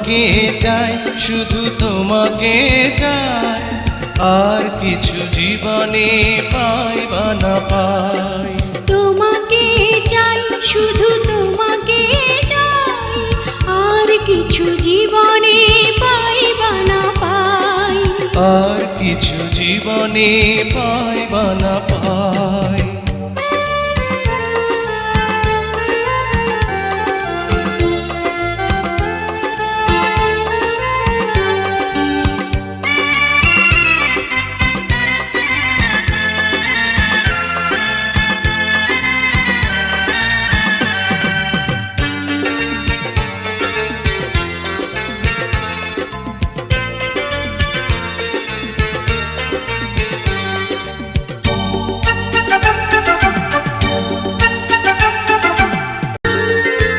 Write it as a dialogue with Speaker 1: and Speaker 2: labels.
Speaker 1: তোমাকে চাই, শুধু তোমাকে চাই, আর কিছু জীবনে পাই বা না পাই।
Speaker 2: তোমাকে চাই, শুধু তোমাকে চাই, আর কিছু জীবনে পাই বা না পাই।
Speaker 1: আর কিছু জীবনে পাই বা না পাই।